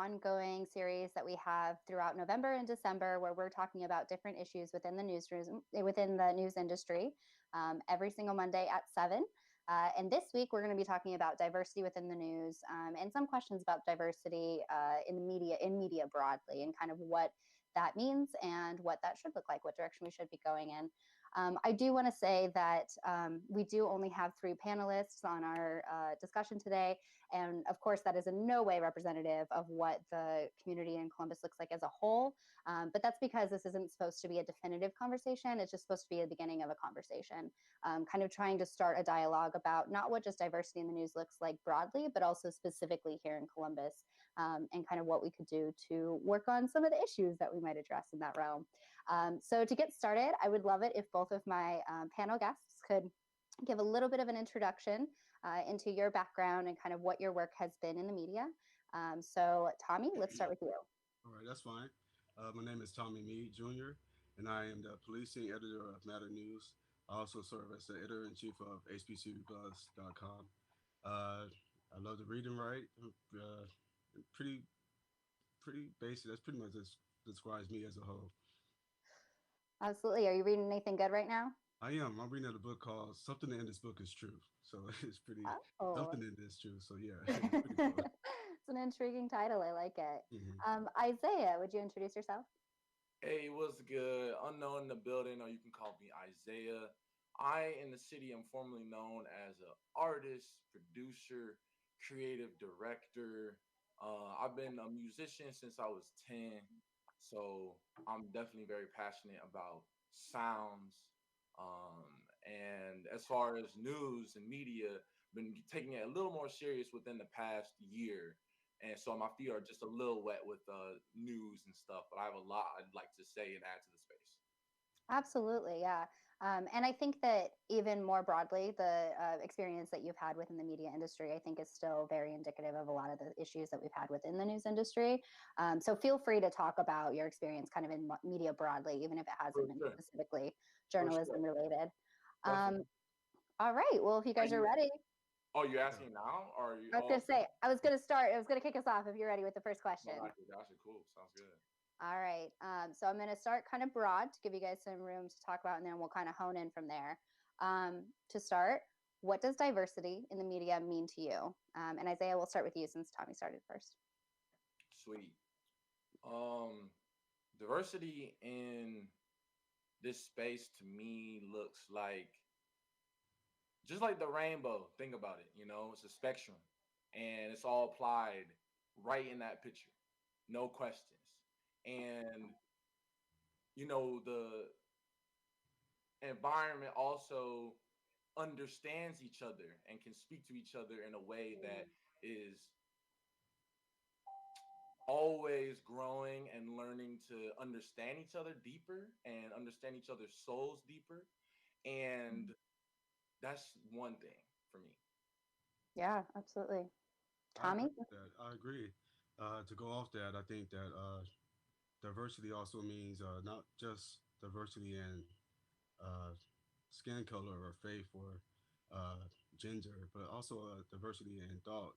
ongoing series that we have throughout November and December, where we're talking about different issues within the within the news industry, every single Monday at 7. And this week, we're going to be talking about diversity within the news, and some questions about diversity in media broadly, and kind of what that means and what that should look like, what direction we should be going in. I do want to say that we do only have 3 panelists on our discussion today. And of course, that is in no way representative of what the community in Columbus looks like as a whole. But that's because this isn't supposed to be a definitive conversation. It's just supposed to be the beginning of a conversation, kind of trying to start a dialogue about not what just diversity in the news looks like broadly, but also specifically here in Columbus, and kind of what we could do to work on some of the issues that we might address in that realm. So to get started, I would love it if both of my panel guests could give a little bit of an introduction into your background and kind of what your work has been in the media. So Tommy, let's start with you. All right, that's fine. My name is Tommy Meade Jr., and I am the policing editor of Matter News. I also serve as the editor in chief of HBCBuzz.com. I love to read and write. Pretty, pretty basic. That's pretty much describes me as a whole. Absolutely. Are you reading anything good right now? I am. I'm reading a book called "Something in This Book Is True." So it's pretty Oh, something in this true. So yeah, it's pretty cool. it's an intriguing title. I like it. Hmm. Isaiah, would you introduce yourself? Hey, what's good? Unknown in the building, or you can call me Isaiah. I, in the city, am formerly known as an artist, producer, creative director. I've been a musician since I was 10, so I'm definitely very passionate about sounds. And as far as news and media, been taking it a little more serious within the past year, and so my feet are just a little wet with news and stuff. But I have a lot I'd like to say and add to the space. Absolutely, yeah. And I think that even more broadly, the experience that you've had within the media industry, I think is still very indicative of a lot of the issues that we've had within the news industry. So feel free to talk about your experience kind of in media broadly, even if it hasn't For been sure, specifically for journalism sure, related. Um, definitely. all right. Well, if you Are guys are you? ready, Oh, you're asking now, or are you? I was going Oh, to say, I was going to kick us off if you're ready with the first no, question. gotcha. Cool. Sounds good. All right. So I'm going to start kind of broad to give you guys some room to talk about, and then we'll kind of hone in from there. To start, what does diversity in the media mean to you? And Isaiah, we'll start with you since Tommy started first. Sweet. Um, Diversity in this space to me looks like just like the rainbow. Think about it. It's a spectrum, and it's all applied right in that picture. No questions. And the environment also understands each other and can speak to each other in a way that is always growing and learning to understand each other deeper and understand each other's souls deeper. And that's one thing for me. Yeah, absolutely. I agree Tommy? with that. I agree. To go off that, I think that diversity also means not just diversity in uh, skin color or faith or uh, gender, but also diversity in thought.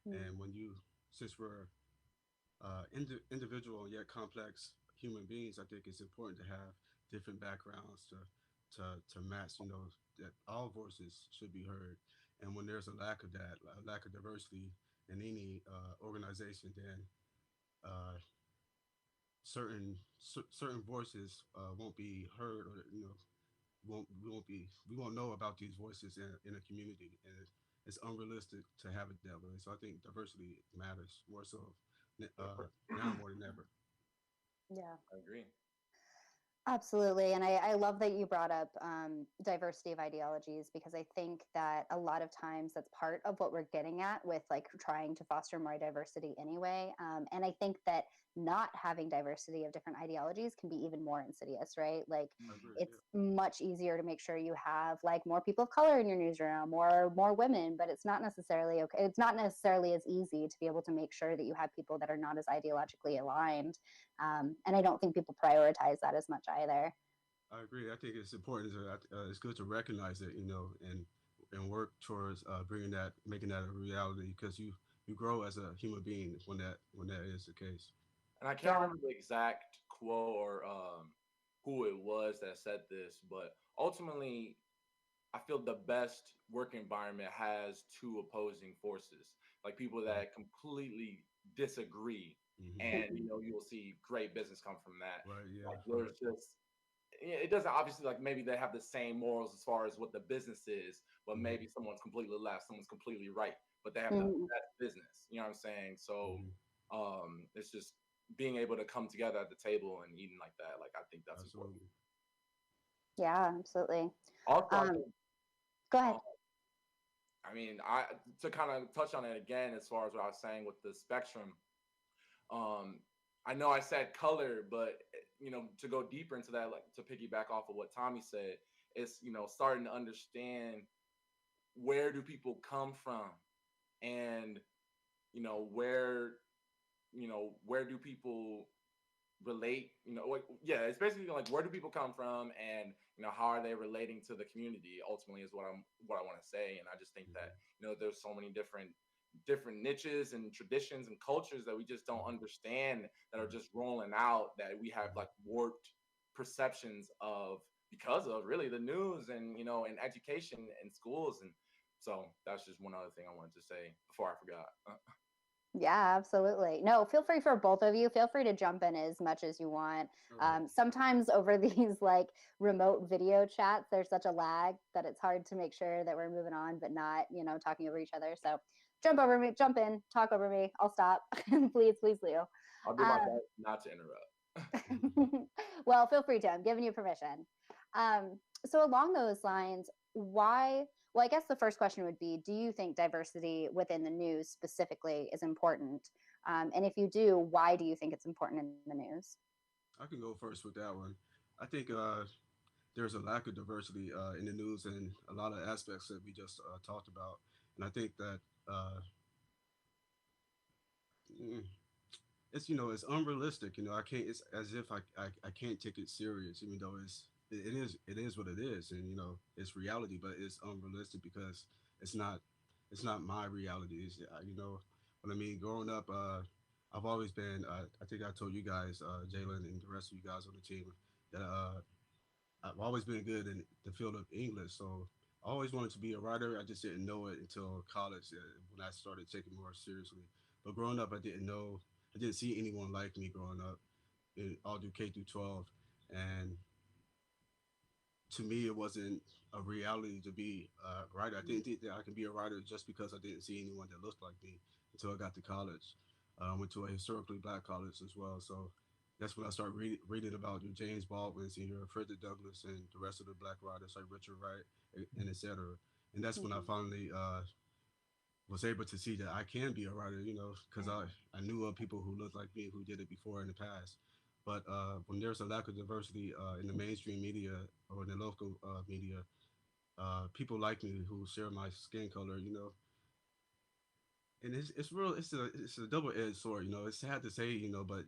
And when you, since we're individual yet complex human beings, I think it's important to have different backgrounds to match. That all voices should be heard, and when there's a lack of that, a lack of diversity in any organization, then uh, certain voices won't be heard, or we won't know about these voices in a community, and it's unrealistic to have it that way. So I think diversity matters more so Yeah, now more than ever. Yeah. I agree. Absolutely. And I love that you brought up diversity of ideologies, because I think that a lot of times that's part of what we're getting at with like trying to foster more diversity anyway. And I think that not having diversity of different ideologies can be even more insidious, right? Like I agree. Mhm. Yeah, it's much easier to make sure you have like more people of color in your newsroom or more women, but it's not necessarily okay. It's not necessarily as easy to be able to make sure that you have people that are not as ideologically aligned. And I don't think people prioritize that as much either. I agree. I think it's important. It's good to recognize it, and work towards bringing that, making that a reality. Because you you grow as a human being when that is the case. And I can't Yeah. remember the exact quote or who it was that said this, but ultimately, I feel the best work environment has two opposing forces, like people that completely disagree, Mm-hmm. and Mhm. you will see great business come from that. Right. Yeah. Like Right. there's just it doesn't obviously like maybe they have the same morals as far as what the business is, but Mm-hmm. maybe someone's completely left, someone's completely right, but they have the Mhm. best business. You know what I'm saying? So Mm-hmm. it's just being able to come together at the table and eating like that. Like I think that's important. Absolutely. Yeah, absolutely. Also, I Um, think Go ahead. um, I mean, I to kind of touch on it again as far as what I was saying with the spectrum. Um, I know I said color, but to go deeper into that, like to piggyback off of what Tommy said, it's starting to understand where do people come from, and you know where where do people relate, like, yeah, it's basically like where do people come from, and how are they relating to the community ultimately is what I want to say. And I just think Mm-hmm. that there's so many different niches and traditions and cultures that we just don't Mm-hmm. understand, that are Right. just rolling out, that we have Mm-hmm. like warped perceptions of, because of really the news and and education in schools. And so that's just one other thing I wanted to say before I forgot. Yeah, absolutely. No, feel free for both of you. Feel free to jump in as much as you want. All right. Sometimes over these like remote video chats, there's such a lag that it's hard to make sure that we're moving on, but not, talking over each other. So jump over me, jump in, talk over me. I'll stop. Please, please, Leo. I'll do my best not to interrupt. Mm-hmm. Well, feel free to. I'm giving you permission. Um, so along those lines, why? Well, I guess the first question would be: do you think diversity within the news specifically is important? And if you do, why do you think it's important in the news? I can go first with that one. I think there's a lack of diversity in the news and a lot of aspects that we just talked about, and I think that uh, mm, it's it's unrealistic. I can't. It's as if I can't take it serious, even though it is what it is, and it's reality, but it's unrealistic because it's not it's not my reality. What I mean. Growing up, I've always been. I think I told you guys, Jalen, and the rest of you guys on the team, that I've always been good in the field of English. So I always wanted to be a writer. I just didn't know it until college when I started taking more seriously. But growing up, I didn't see anyone like me growing up, all through K through 12. And to me, it wasn't a reality to be a writer. I didn't think that I could be a writer just because I didn't see anyone that looked like me until I got to college. I went to a historically black college as well. So that's when I started reading about your James Baldwin and your Frederick Douglass and the rest of the black writers like Richard Wright and etc. And that's when I Mhm. finally was able to see that I can be a writer, because I knew of people who looked like me who did it before in the past. But when there's a lack of diversity in the mainstream media or in the local media, people like me who share my skin color, and it's real. It's a double edged sword. It's sad to say, but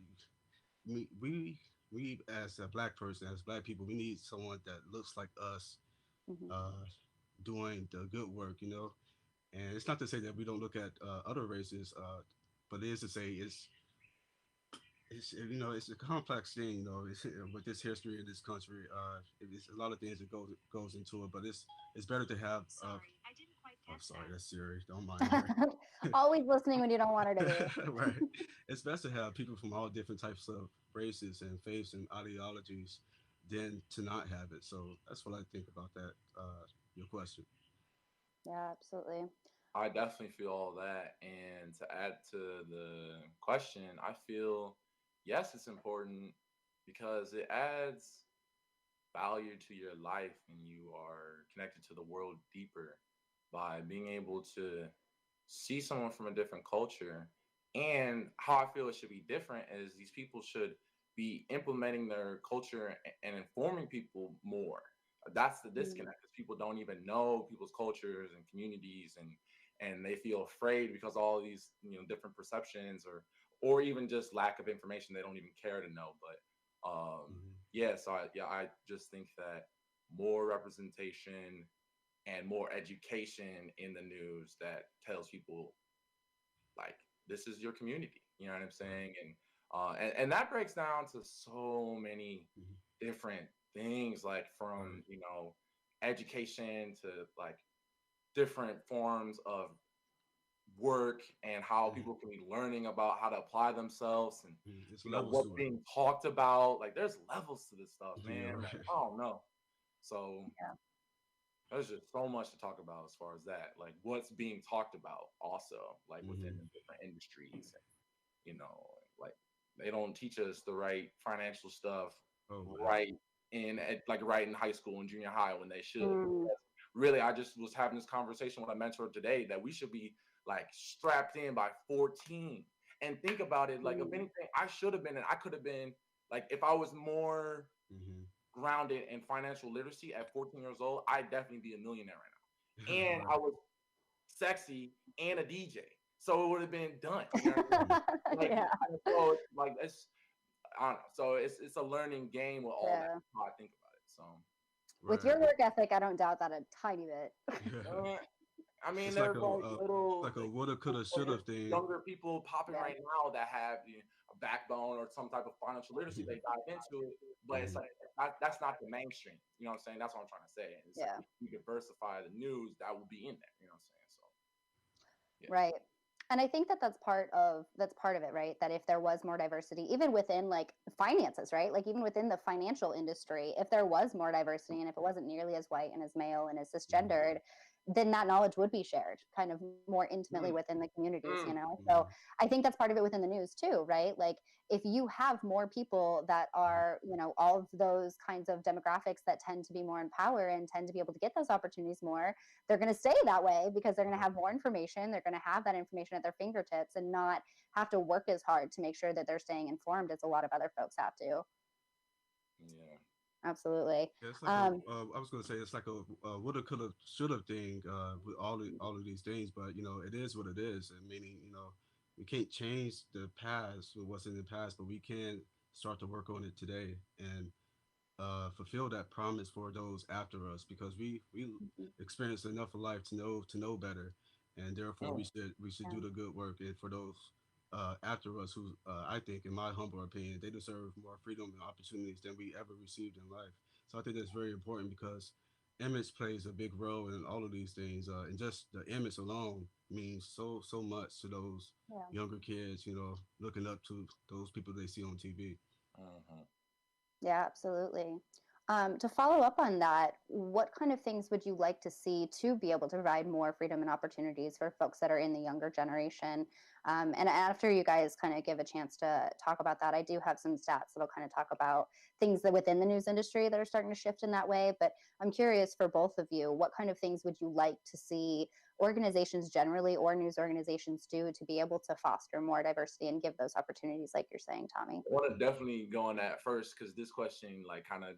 we we we as a black person, as black people, we need someone that looks like us, Mhm. uh, doing the good work. And it's not to say that we don't look at other races, but it is to say it's a complex thing. With this history in this country, it's a lot of things that goes into it. But it's better to have. Oh, sorry, that's Siri. Don't mind her. Always listening when you don't want her to be. Right. It's best to have people from all different types of races and faiths and ideologies than to not have it. So that's what I think about that. Your question. Yeah, absolutely. I definitely feel all that. And to add to the question, I feel yes, it's important because it adds value to your life and you are connected to the world deeper by being able to see someone from a different culture. And how I feel it should be different is these people should be implementing their culture and informing people more. That's the Mhm. disconnect, because people don't even know people's cultures and communities, and they feel afraid because all of these different perceptions, or even just lack of information. They don't even care to know. But Hmm. yeah, so I just think that more representation and more education in the news that tells people like this is your community. You know what I'm saying? And that breaks down to so many Mhm. different things, like Right. from education to like different forms of work and how Mhm. people can be learning about how to apply themselves and Mhm. It's levels what's to it. being talked about. Like there's levels to this stuff, Yeah, man. Like right. I don't know. So Yeah. there's just so much to talk about as far as that. Like what's being talked about also, like within Hmm. the different industries. And, like they don't teach us the right financial stuff Oh man. right right in high school and junior high when they should. Mm. Really, I just was having this conversation with a mentor today that we should be like strapped in by 14. And think about it, like if Mm. anything, I should have been and I could have been like if I was more Hmm. grounded in financial literacy at 14 years old, I'd definitely be a millionaire right now. And Right. I was sexy and a DJ. So it would have been done. You know what I mean? Mhm. Like Yeah. so like it's I don't know. So it's a learning game with all that. Yeah. How I think about it. So With Right. your work ethic, I don't doubt that a tiny bit. Yeah. uh, I mean, It's like there's like it's little like a woulda, coulda, shoulda thing. younger people popping Yeah. right now that have a backbone or some type of financial literacy. They dive into it, but it's Hmm. like that's not the mainstream. You know what I'm saying? That's what I'm trying to say. And it's like Yeah. if you diversify the news, that will be in there. You know what I'm saying? So yeah. Right. And I think that that's part of it, right? That if there was more diversity, even within like finances, right? Like even within the financial industry, if there was more diversity and if it wasn't nearly as white and as male and as Hmm. cisgendered, then that knowledge would be shared kind of more intimately Mm, within the communities, mm, So Hmm. I think that's part of it within the news too, right? Like if you have more people that are, all of those kinds of demographics that tend to be more in power and tend to be able to get those opportunities more, they're going to stay that way because they're going to have more information. They're going to have that information at their fingertips and not have to work as hard to make sure that they're staying informed as a lot of other folks have to. yeah. Absolutely. Yeah, it's like Um, I was gonna say it's like a woulda, coulda, shoulda thing with all of these things, but it is what it is, and meaning we can't change the past or what's in the past, but we can start to work on it today and fulfill that promise for those after us because we experienced enough of life to know better, and therefore Mm, we should yeah. do the good work. And for those after us, who I think, in my humble opinion, they deserve more freedom and opportunities than we ever received in life. So I think that's very important because image plays a big role in all of these things, and just the image alone means so much to those Yeah. younger kids. Looking up to those people they see on TV. mhm. Yeah, absolutely. To follow up on that, what kind of things would you like to see to be able to provide more freedom and opportunities for folks that are in the younger generation? And after you guys kind of give a chance to talk about that, I do have some stats that'll kind of talk about things that within the news industry that are starting to shift in that way. But I'm curious for both of you, what kind of things would you like to see organizations generally or news organizations do to be able to foster more diversity and give those opportunities, like you're saying, Tommy? I want to definitely go on that first because this question like kind of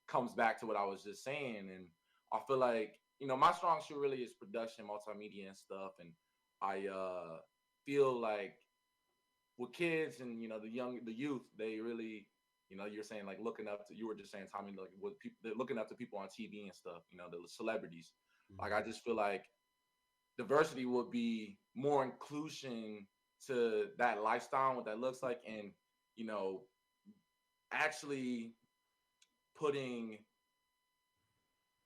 comes back to what I was just saying, and I feel like my strong suit really is production, multimedia, and stuff, and I feel like with kids and the youth, they really you're saying like looking up to you were just saying Tommy like what people they're looking up to people on TV and stuff, the celebrities. Like I Hmm. just feel like diversity would be more inclusion to that lifestyle, what that looks like, and you know actually putting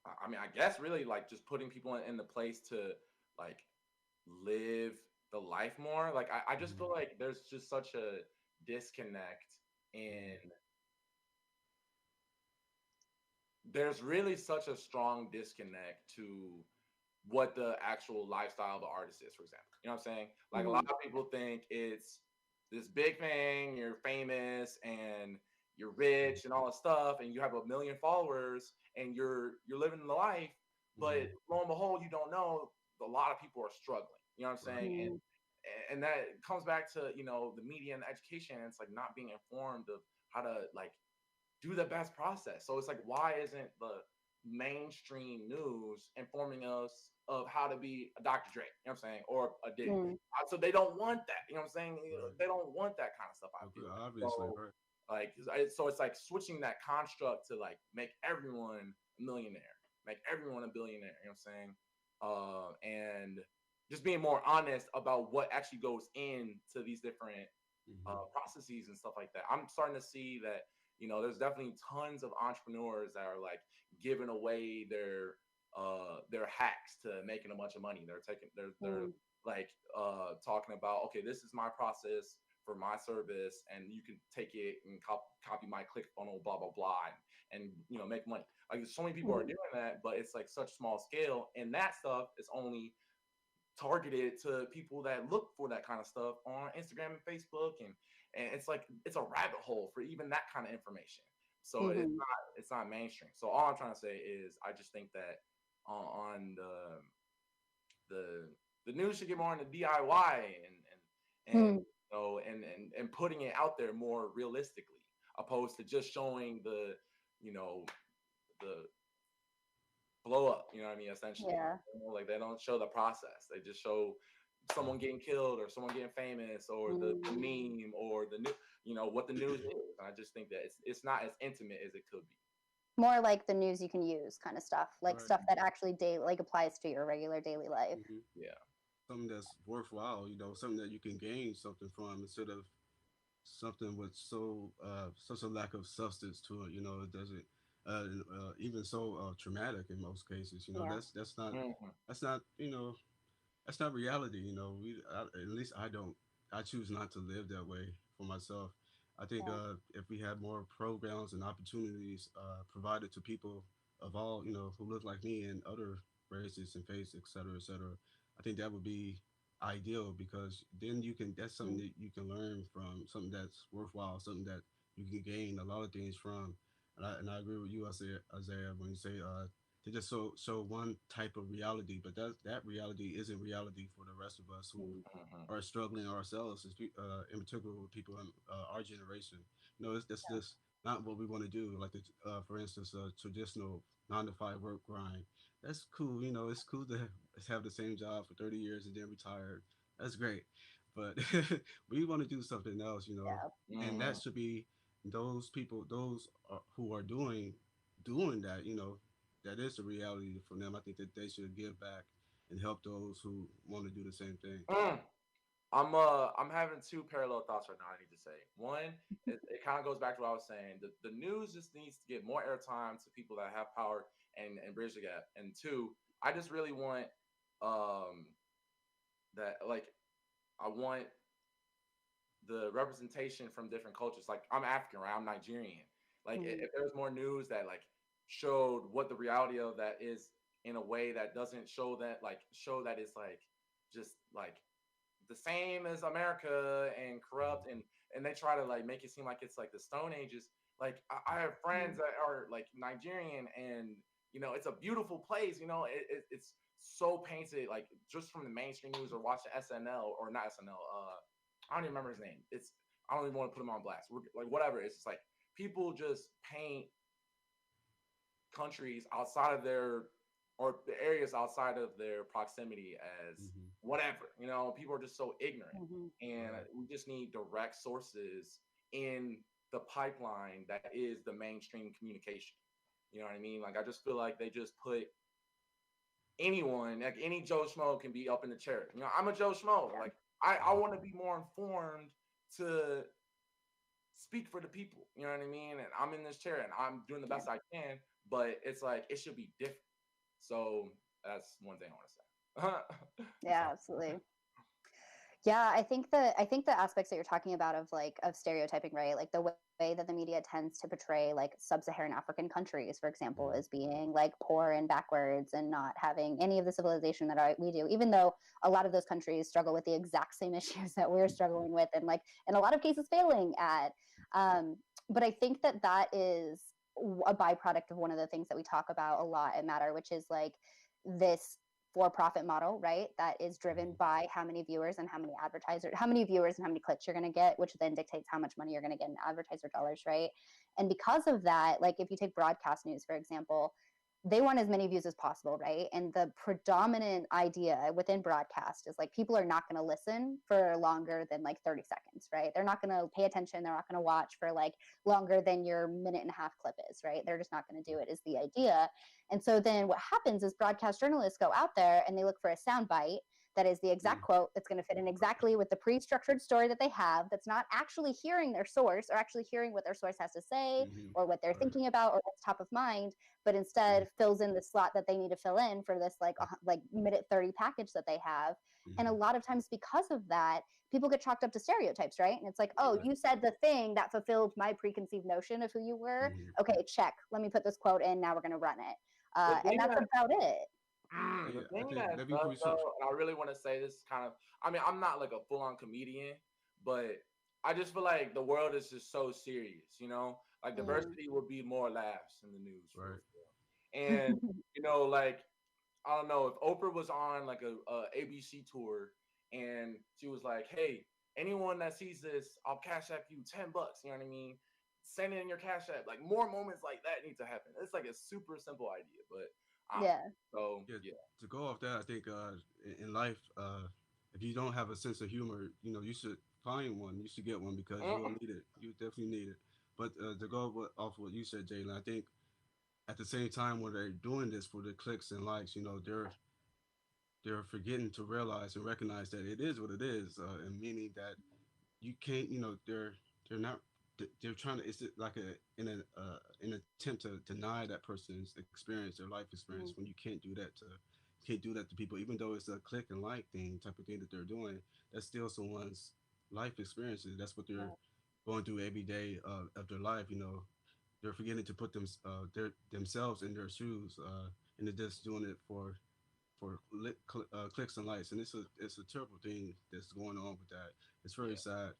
I mean I guess really like just putting people in the place to like live the life more. Like I just feel Hmm. like there's just such a disconnect in Hmm. there's really such a strong disconnect to what the actual lifestyle of the artist is, for example. You know what I'm saying? Like a lot Mm-hmm. of people think it's this big thing, you're famous and you're rich and all this stuff, and you have a million followers and you're living the life, but Hmm. lo and behold, you don't know a lot of people are struggling. You know what I'm Right. saying? And that comes back to the media and education. It's like not being informed of how to like do the best process. So it's like, why isn't the mainstream news informing us of how to be a Dr. Dre, you know what I'm saying, or a Diddy? Mm. So they don't want that, you know what I'm saying? Right. They don't want that kind of stuff, I Okay. feel. Obviously. So Right. like, so it's like switching that construct to like make everyone a millionaire, make everyone a billionaire, you know what I'm saying? And just being more honest about what actually goes into these different processes and stuff like that. I'm starting to see that, there's definitely tons of entrepreneurs that are like giving away their hacks to making a bunch of money. They're like talking about, okay, this is my process for my service, and you can take it and copy my click funnel, blah blah blah, and make money. Like so many people are doing that, but it's like such small scale, and that stuff is only targeted to people that look for that kind of stuff on Instagram and Facebook, and it's like it's a rabbit hole for even that kind of information. So it's not mainstream. So all I'm trying to say is I just think that on the news should get more into DIY and and putting it out there more realistically, opposed to just showing the blow up. You know what I mean? Essentially, like they don't show the process. They just show someone getting killed or someone getting famous or the meme or the new, what the news is. And I just think that it's not as intimate as it could be. More like the news you can use kind of stuff, like stuff that actually like applies to your regular daily life. Yeah. Something that's worthwhile, something that you can gain something from instead of something with such a lack of substance to it. It doesn't even so traumatic in most cases. That's not reality. At least I don't. I choose not to live that way for myself. I think if we had more programs and opportunities provided to people of all who look like me and other races and faiths, et cetera, et cetera, I think that would be ideal because then you can. That's something that you can learn from, something that's worthwhile, something that you can gain a lot of things from. And I agree with you, Isaiah, when you say to just show one type of reality, but that reality isn't reality for the rest of us who are struggling ourselves, in particular with people in our generation. That's just not what we want to do. Like, for instance, traditional 9 to 5 work grind. That's cool. It's cool to have the same job for 30 years and then retire. That's great. But we want to do something else, and that should be those people, who are doing that, that is the reality for them. I think that they should give back and help those who want to do the same thing. I'm having two parallel thoughts right now. I need to say one, it kind of goes back to what I was saying. The news just needs to get more airtime to people that have power and bridge the gap. And two, I just really want that like I want the representation from different cultures. Like I'm African, right? I'm Nigerian. Like if there was more news that like showed what the reality of that is in a way that doesn't show that it's like just like the same as America and corrupt and they try to like make it seem like it's like the Stone Ages. Like I have friends that are like Nigerian and it's a beautiful place. It's so painted like just from the mainstream news or watching SNL or not SNL. I don't even remember his name. I don't even want to put him on blast. Like whatever. It's just like people just paint countries outside of their or the areas outside of their proximity as whatever. People are just so ignorant, and we just need direct sources in the pipeline that is the mainstream communication. You know what I mean? Like I just feel like they just put anyone, like any Joe Schmo can be up in the chair. I'm a Joe Schmo. Like I want to be more informed to speak for the people. You know what I mean? And I'm in this chair and I'm doing the best I can, but it's like it should be different. So that's one thing I want to say. Yeah, absolutely. Yeah, I think the aspects that you're talking about of stereotyping, right? Like the way that the media tends to portray like sub-Saharan African countries, for example, as being like poor and backwards and not having any of the civilization that we do, even though a lot of those countries struggle with the exact same issues that we're struggling with and like in a lot of cases failing at. But I think that is a byproduct of one of the things that we talk about a lot at Matter, which is like this for-profit model, right? That is driven by how many viewers and how many viewers and how many clicks you're going to get, which then dictates how much money you're going to get in advertiser dollars, right? And because of that, like if you take broadcast news, for example, they want as many views as possible, right? And the predominant idea within broadcast is like people are not going to listen for longer than like 30 seconds, right? They're not going to pay attention. They're not going to watch for like longer than your minute and a half clip is, right? They're just not going to do it, is the idea. And so then what happens is broadcast journalists go out there and they look for a sound bite that is the exact quote that's going to fit in exactly with the pre-structured story that they have, that's not actually hearing their source or actually hearing what their source has to say or what they're thinking about or what's top of mind, but instead fills in the slot that they need to fill in for this like minute 30 package that they have. And a lot of times because of that, people get chalked up to stereotypes, right? And it's like, oh, you said the thing that fulfilled my preconceived notion of who you were. Okay, check. Let me put this quote in. Now we're going to run it. And that's about it. The thing that does, though, and I really want to say this kind of, I mean, I'm not like a full-on comedian, but I just feel like the world is just so serious, you know? Like diversity would be more laughs in the news. Right. And, you know, like, I don't know, if Oprah was on like a ABC tour and she was like, hey, anyone that sees this, I'll cash app you $10. You know what I mean? Send it in your cash app. Like more moments like that need to happen. It's like a super simple idea, but so yeah. To go off that, I think in life, if you don't have a sense of humor, you should find one. You should get one because you will need it. You definitely need it. But to go off what you said, Jalen, I think at the same time when they're doing this for the clicks and likes, they're forgetting to realize and recognize that it is what it is, and meaning that you can't, they're not. They're trying to. It's like an attempt to deny that person's experience, their life experience. When you can't do that to people, even though it's a click and like thing type of thing that they're doing. That's still someone's life experiences. That's what they're going through every day of their life. They're forgetting to put themselves in their shoes, and they're just doing it for clicks and likes. And it's a terrible thing that's going on with that. It's very sad.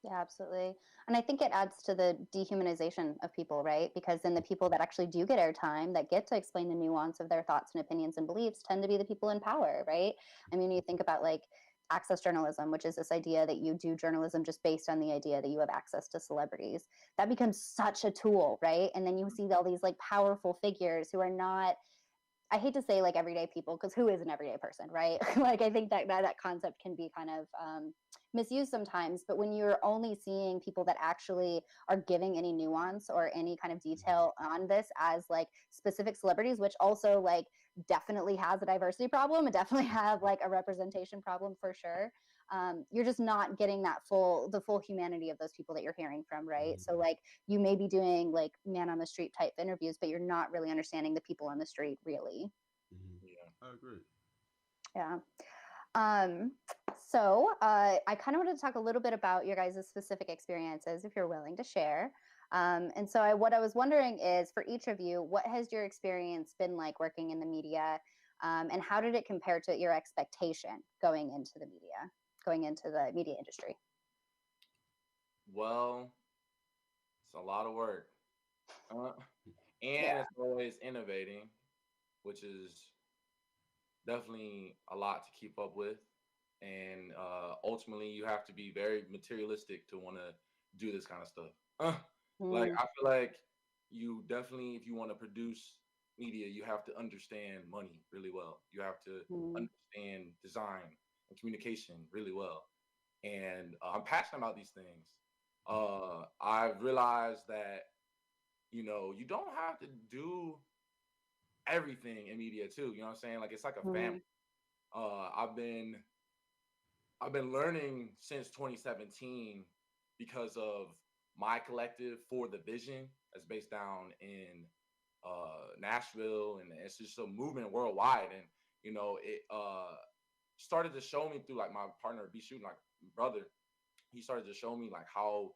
Yeah, absolutely. And I think it adds to the dehumanization of people, right? Because then the people that actually do get airtime, that get to explain the nuance of their thoughts and opinions and beliefs, tend to be the people in power, right? I mean, you think about like access journalism, which is this idea that you do journalism just based on the idea that you have access to celebrities. That becomes such a tool, right? And then you see all these like powerful figures who are not, I hate to say like everyday people, because who is an everyday person, right? Like I think that concept can be kind of misused sometimes. But when you're only seeing people that actually are giving any nuance or any kind of detail on this as like specific celebrities, which also like definitely has a diversity problem and definitely have like a representation problem for sure. You're just not getting the full humanity of those people that you're hearing from, right? So like you may be doing like man on the street type interviews, but you're not really understanding the people on the street really. Yeah, I agree. Yeah. So I kind of wanted to talk a little bit about your guys' specific experiences, if you're willing to share. And so what I was wondering is, for each of you, what has your experience been like working in the media, and how did it compare to your expectation going into the media industry? Well, it's a lot of work, and it's always innovating, which is definitely a lot to keep up with. And ultimately, you have to be very materialistic to want to do this kind of stuff. Like I feel like you definitely, if you want to produce media, you have to understand money really well. You have to understand design and communication really well. And I'm passionate about these things. I've realized that you don't have to do everything in media too. You know what I'm saying? Like it's like a family. Uh, I've been I've been learning since 2017 because of my collective For the Vision that's based down in Nashville, and it's just a movement worldwide. And it started to show me through like my partner B shooting, like brother. He started to show me like how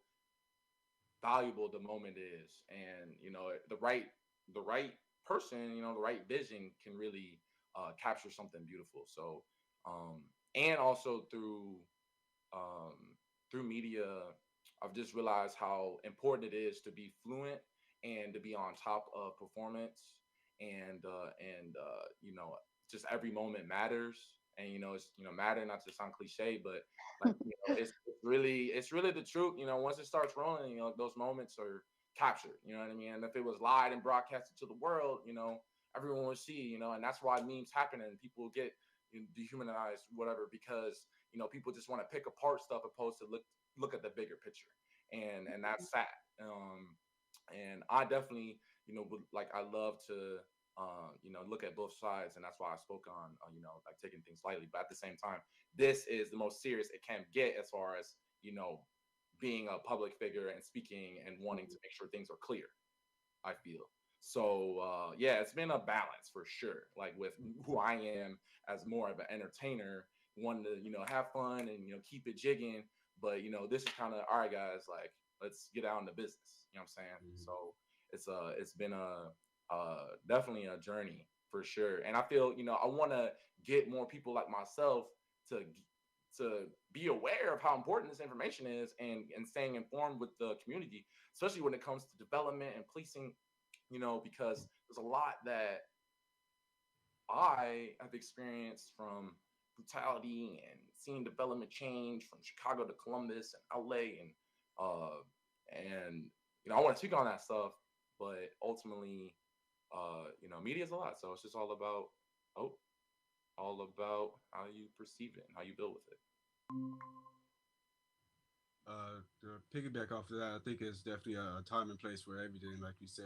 valuable the moment is, and the right person, the right vision can really capture something beautiful. So and also um, through media, I've just realized how important it is to be fluent and to be on top of performance, and just every moment matters. And it's matter, not to sound cliche, but like it's really the truth. Once it starts rolling, those moments are captured. You know what I mean? And if it was live and broadcasted to the world, everyone will see. And that's why memes happen and people get dehumanized, whatever, because people just want to pick apart stuff opposed to look at the bigger picture, and that's sad. And I definitely would like, I love to look at both sides, and that's why I spoke on like taking things lightly. But at the same time, this is the most serious it can get as far as being a public figure and speaking and wanting to make sure things are clear. I feel so. Yeah, it's been a balance for sure. Like with who I am as more of an entertainer, wanting to have fun and keep it jigging. But this is kind of all right, guys. Like let's get out into business. You know what I'm saying? Mm-hmm. So it's been definitely a journey for sure. And I feel I want to get more people like myself to to be aware of how important this information is and staying informed with the community, especially when it comes to development and policing, because there's a lot that I have experienced from brutality and seeing development change from Chicago to Columbus and LA and I want to speak on that stuff, but ultimately, media is a lot, so it's just oh, all about how you perceive it and how you build with it. To piggyback off of that, I think it's definitely a time and place for everything. Like you said,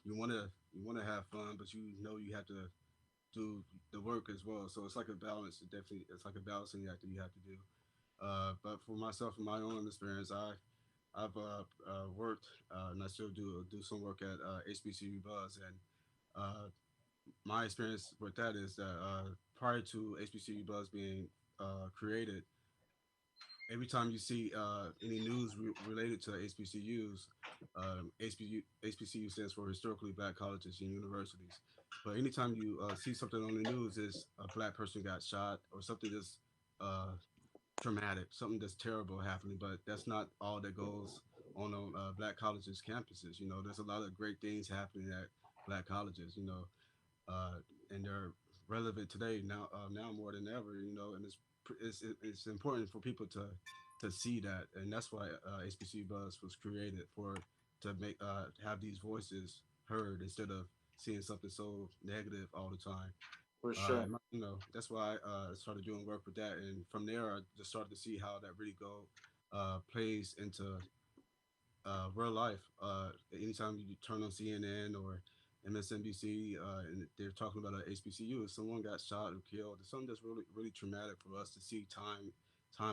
you wanna have fun, but you know you have to do the work as well. So it's like a balance. It's like a balancing act that you have to do. But for myself, in my own experience, I've worked and I still do some work at HBCU Buzz, and uh, my experience with that is that prior to HBCU Buzz being created, every time you see any news related to HBCUs, HBCU stands for Historically Black Colleges and Universities. But anytime you see something on the news, is a black person got shot or something that's uh, traumatic, something that's terrible happening. But that's not all that goes on black colleges campuses. There's a lot of great things happening at black colleges. Uh, and they're relevant today now more than ever. And it's important for people to see that, and that's why HBC Buzz was created for to make have these voices heard instead of seeing something so negative all the time. For sure. That's why I started doing work with that, and from there I just started to see how that really plays into real life. Anytime you turn on CNN or MSNBC and they're talking about a HBCU, if someone got shot or killed, it's something that's really really traumatic for us to see time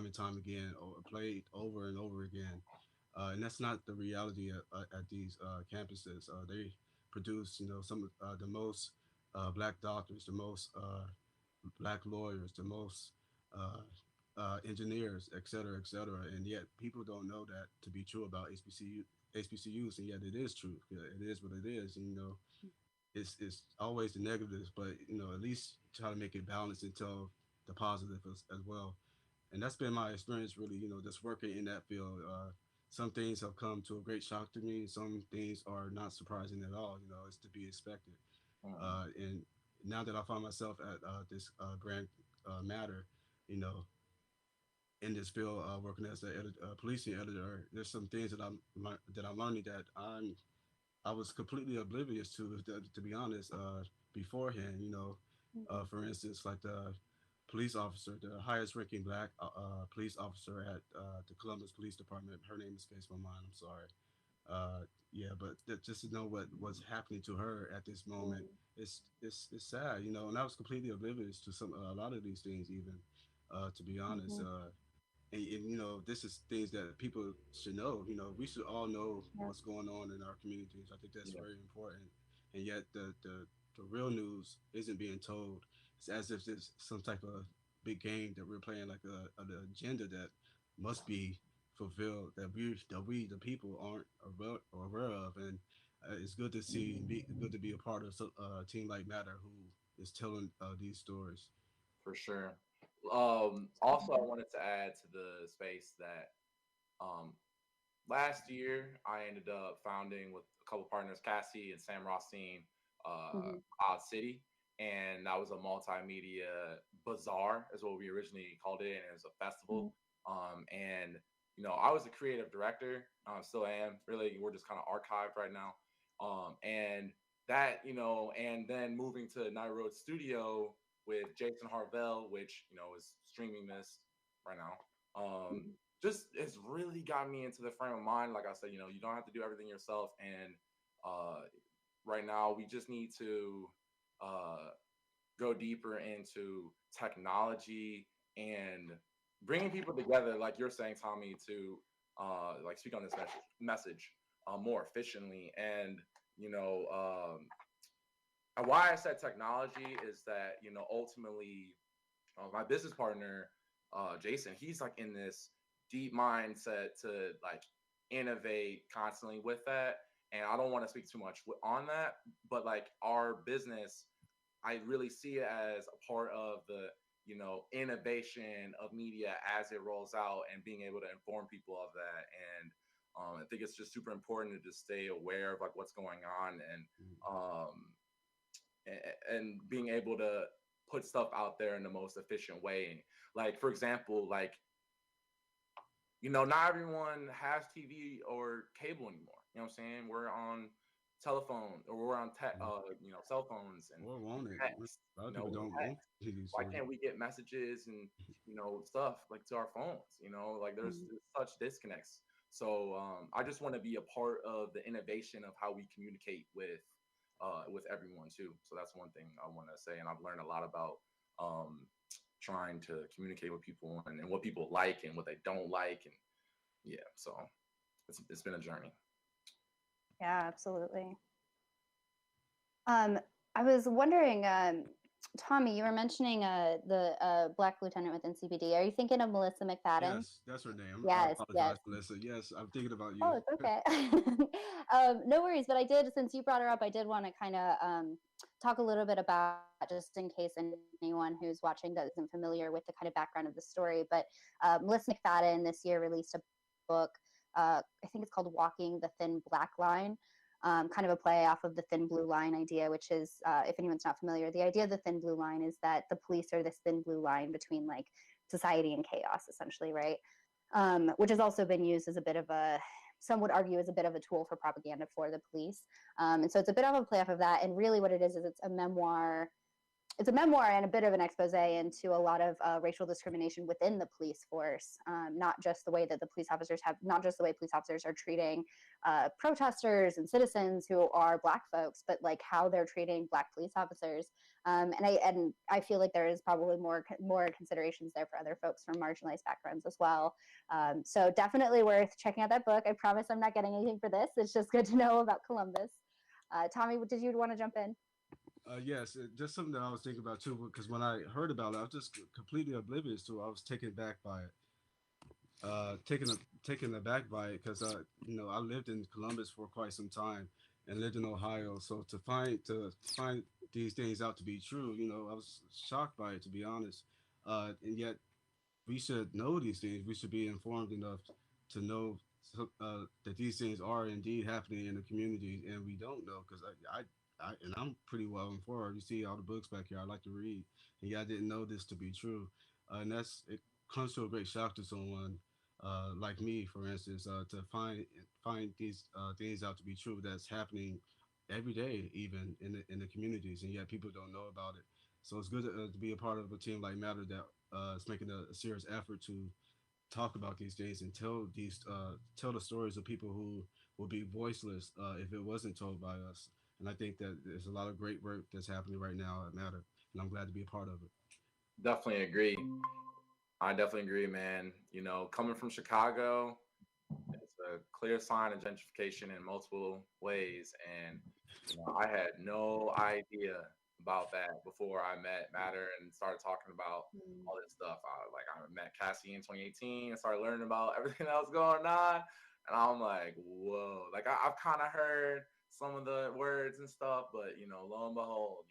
and time again, or played over and over again. And that's not the reality at these campuses. They produce, some of the most black doctors, the most black lawyers, the most uh, engineers, et cetera, et cetera. And yet people don't know that to be true about HBCUs, and yet it is true. Yeah, it is what it is. And, it's always the negatives, but at least try to make it balanced and tell the positive as well. And that's been my experience, really. Just working in that field. Some things have come to a great shock to me. Some things are not surprising at all. It's to be expected. And now that I find myself at this brand matter, you know, in this field, working as a policing editor, there's some things that I'm learning that I was completely oblivious to be honest, beforehand. For instance, like the police officer, the highest ranking black police officer at the Columbus Police Department. Her name escapes my mind. I'm sorry. Yeah, but just to know what was happening to her at this moment, it's sad, and I was completely oblivious to a lot of these things, even to be honest. And this is things that people should know. We should all know what's going on in our communities. I think that's Yeah, very important. And yet the real news isn't being told. It's as if there's some type of big game that we're playing, like an agenda that must be fulfilled, that we the people aren't aware of. And it's good to see and good to be a part of a team like Matter, who is telling these stories. for sure. Also, I wanted to add to the space that um, last year I ended up founding with a couple partners, Cassie and Sam Rothstein, Odd City, and that was a multimedia bazaar, is what we originally called it, and it was a festival. And I was a creative director, still am. Really, we're just kind of archived right now. And that, and then moving to Night Road Studio with Jason Harvell, which is streaming this right now. Just it's really got me into the frame of mind. Like I said, you don't have to do everything yourself, and uh, right now. We just need to uh, go deeper into technology and bringing people together, like you're saying, Tommy, to like speak on this message more efficiently. And you know, why I said technology is that ultimately my business partner, Jason, he's like in this deep mindset to like innovate constantly with that. And I don't want to speak too much on that, but like our business, I really see it as a part of the innovation of media as it rolls out and being able to inform people of that. And I think it's just super important to just stay aware of like what's going on um, and being able to put stuff out there in the most efficient way. Like for example, like not everyone has TV or cable anymore. You know what I'm saying? We're on telephone or we're on cell phones and Or won't it? text. A lot of You know, people we don't want text. TV Why shows. can't we get messages and stuff like to our phones? Like there's such disconnects. So I just want to be a part of the innovation of how we communicate with everyone too. So that's one thing I want to say, and I've learned a lot about trying to communicate with people and what people like and what they don't like, and yeah. So it's been a journey. Yeah, absolutely. Um, I was wondering, Tommy, you were mentioning the Black Lieutenant with NCPD. Are you thinking of Melissa McFadden? Yes, that's her name. I Yes, yes. apologize, Melissa. Yes, I'm thinking about you. Oh, it's okay. No worries. But I did, since you brought her up, I did want to kind of talk a little bit about, just in case anyone who's watching that isn't familiar with the kind of background of the story. But Melissa McFadden this year released a book. I think it's called Walking the Thin Black Line. Kind of a play off of the thin blue line idea, which is, if anyone's not familiar, the idea of the thin blue line is that the police are this thin blue line between like society and chaos, essentially, right? Which has also been used as a bit of a, some would argue, as a bit of a tool for propaganda for the police. And so it's a bit of a play off of that. And really what it is it's a memoir. It's a memoir and a bit of an expose into a lot of racial discrimination within the police force, not just the way that the police officers have, not just the way police officers are treating protesters and citizens who are Black folks, but like how they're treating Black police officers. And I feel like there is probably more considerations there for other folks from marginalized backgrounds as well. So definitely worth checking out that book. I promise I'm not getting anything for this. It's just good to know about Columbus. Tommy, did you want to jump in? Yes, just something that I was thinking about too, because when I heard about it, I was just completely oblivious to it. I was taken back by it. Taken aback by it because I lived in Columbus for quite some time and lived in Ohio. So to find these things out to be true, I was shocked by it, to be honest. And yet we should know these things. We should be informed enough to know that these things are indeed happening in the community, and we don't know because and I'm pretty well informed. You see all the books back here. I like to read, and yeah, I didn't know this to be true, and it comes to a great shock to someone like me, for instance, to find these things out to be true that's happening every day, even in the communities, and yet people don't know about it. So it's good to be a part of a team like Matter that is making a serious effort to talk about these things and tell the stories of people who will be voiceless if it wasn't told by us. And I think that there's a lot of great work that's happening right now at Matter, and I'm glad to be a part of it. Definitely agree. I definitely agree, man. Coming from Chicago, it's a clear sign of gentrification in multiple ways. And, I had no idea about that before I met Matter and started talking about all this stuff. I met Cassie in 2018 and started learning about everything that was going on. And I'm like, whoa. Like, I've kind of heard some of the words and stuff, but, lo and behold,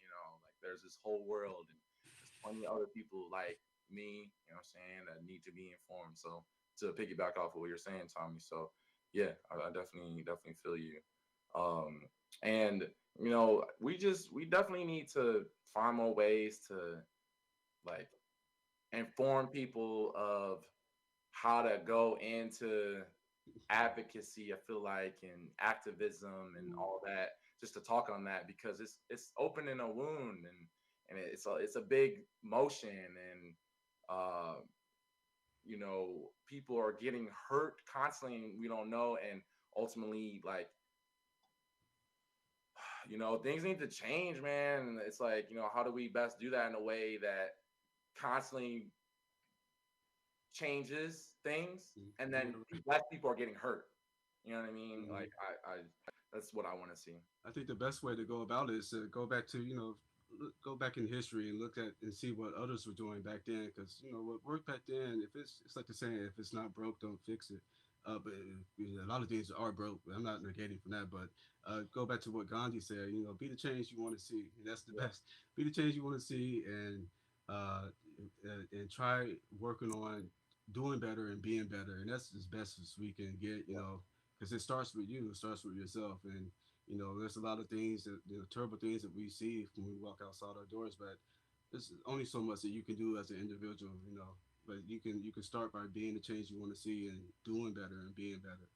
like there's this whole world and there's plenty of other people like me, what I'm saying, that need to be informed. So, to piggyback off of what you're saying, Tommy. So, yeah, I definitely feel you. And we definitely need to find more ways to like inform people of how to go into advocacy. I feel like and activism and all that, just to talk on that because it's opening a wound and it's a big motion and uh, people are getting hurt constantly and we don't know and ultimately like things need to change, man. And it's like, how do we best do that in a way that constantly changes things, and then less people are getting hurt? You know what I mean? Mm-hmm. Like, I that's what I want to see. I think the best way to go about it is to go back to go back in history and look at and see what others were doing back then. Because what worked back then, if it's like the saying, if it's not broke, don't fix it. But a lot of things are broke. I'm not negating from that, but go back to what Gandhi said. Be the change you want to see. And that's the Yeah. best. Be the change you want to see, uh, and try working on doing better and being better. And that's as best as we can get. Yeah. Because it starts with you. It starts with yourself. And there's a lot of things that terrible things that we see when we walk outside our doors, but there's only so much that you can do as an individual. But you can start by being the change you want to see and doing better and being better.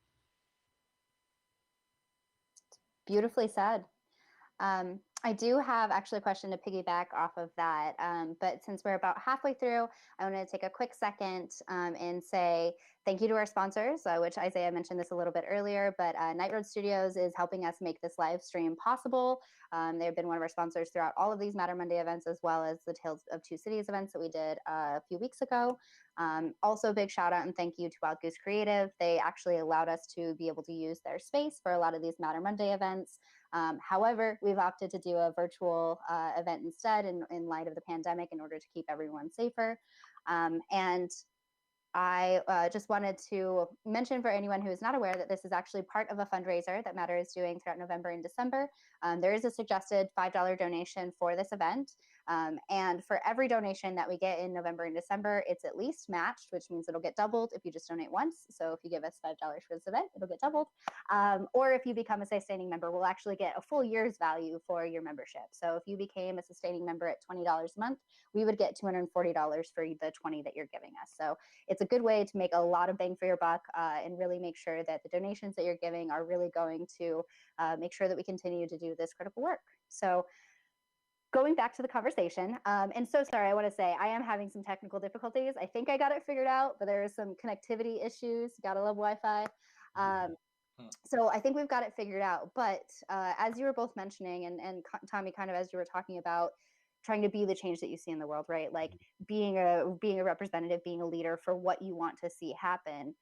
Beautifully said. I do have actually a question to piggyback off of that. But since we're about halfway through, I want to take a quick second and say thank you to our sponsors, which Isaiah mentioned this a little bit earlier, but Night Road Studios is helping us make this live stream possible. They've been one of our sponsors throughout all of these Matter Monday events, as well as the Tales of Two Cities events that we did a few weeks ago. Also, a big shout out and thank you to Wild Goose Creative. They actually allowed us to be able to use their space for a lot of these Matter Monday events. However, we've opted to do a virtual event instead in light of the pandemic in order to keep everyone safer. And I just wanted to mention for anyone who is not aware that this is actually part of a fundraiser that Matter is doing throughout November and December. There is a suggested $5 donation for this event. And for every donation that we get in November and December, it's at least matched, which means it'll get doubled if you just donate once. So if you give us $5 for this event, it'll get doubled. Or if you become a sustaining member, we'll actually get a full year's value for your membership. So if you became a sustaining member at $20 a month, we would get $240 for the 20 that you're giving us. So it's a good way to make a lot of bang for your buck and really make sure that the donations that you're giving are really going to make sure that we continue to do this critical work. So going back to the conversation, and so sorry, I want to say I am having some technical difficulties. I think I got it figured out, but there are some connectivity issues. Gotta love Wi-Fi. So I think we've got it figured out. But as you were both mentioning, and Tommy, kind of as you were talking about trying to be the change that you see in the world, right? Like being a representative, being a leader for what you want to see happen.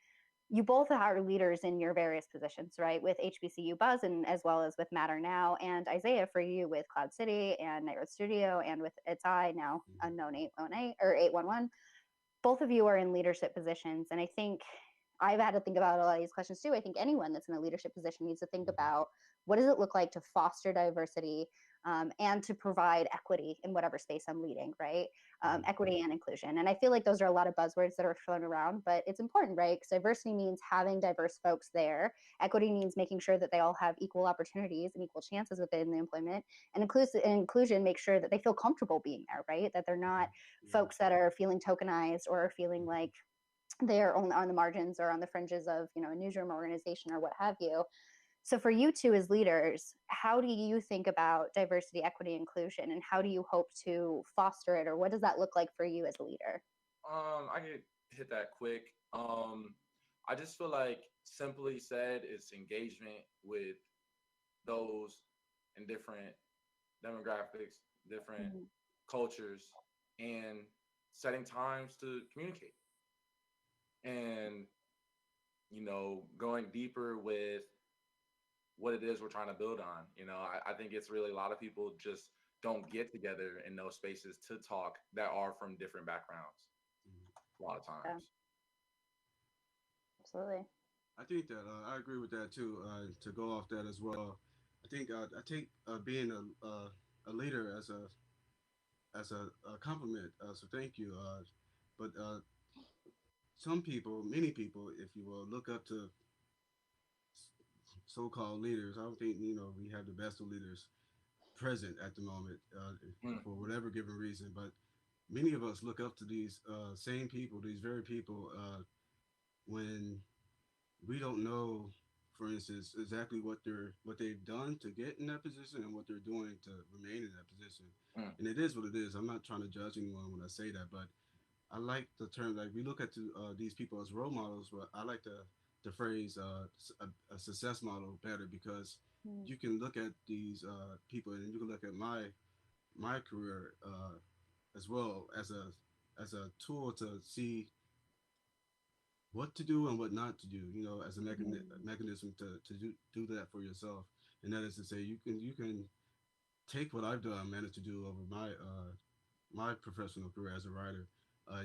You both are leaders in your various positions, right? With HBCU Buzz and as well as with Matter Now, and Isaiah for you with Cloud City and Night Road Studio and with It's I now unknown 818 or 811. Both of you are in leadership positions, and I think I've had to think about a lot of these questions too. I think anyone that's in a leadership position needs to think about what does it look like to foster diversity and to provide equity in whatever space I'm leading, right? Equity and inclusion. And I feel like those are a lot of buzzwords that are thrown around, but it's important, right? Because diversity means having diverse folks there. Equity means making sure that they all have equal opportunities and equal chances within the employment. And inclusion makes sure that they feel comfortable being there, right? That they're not folks that are feeling tokenized or feeling like they're only on the margins or on the fringes of a newsroom organization or what have you. So for you two as leaders, how do you think about diversity, equity, inclusion, and how do you hope to foster it, or what does that look like for you as a leader? I could hit that quick. I just feel like simply said, it's engagement with those in different demographics, different cultures, and setting times to communicate, and going deeper with what it is we're trying to build on. I think it's really a lot of people just don't get together in those spaces to talk that are from different backgrounds a lot of Yeah, times. absolutely. I think that I agree with that too. To go off that as well, I think I take being a leader as a compliment. So thank you. But some people, many people, if you will, look up to so-called leaders. I don't think we have the best of leaders present at the moment Mm. for whatever given reason. But many of us look up to these same people, these very people, when we don't know, for instance, exactly what they've done to get in that position and what they're doing to remain in that position. Mm. And it is what it is. I'm not trying to judge anyone when I say that, but I like the term, like we look at these people as role models, but I like the phrase a success model better because Mm. you can look at these people, and you can look at my career as well as a tool to see what to do and what not to do. You know, as a Mhm. mechanism to do that for yourself, and that is to say, you can take what I've done, managed to do over my professional career as a writer.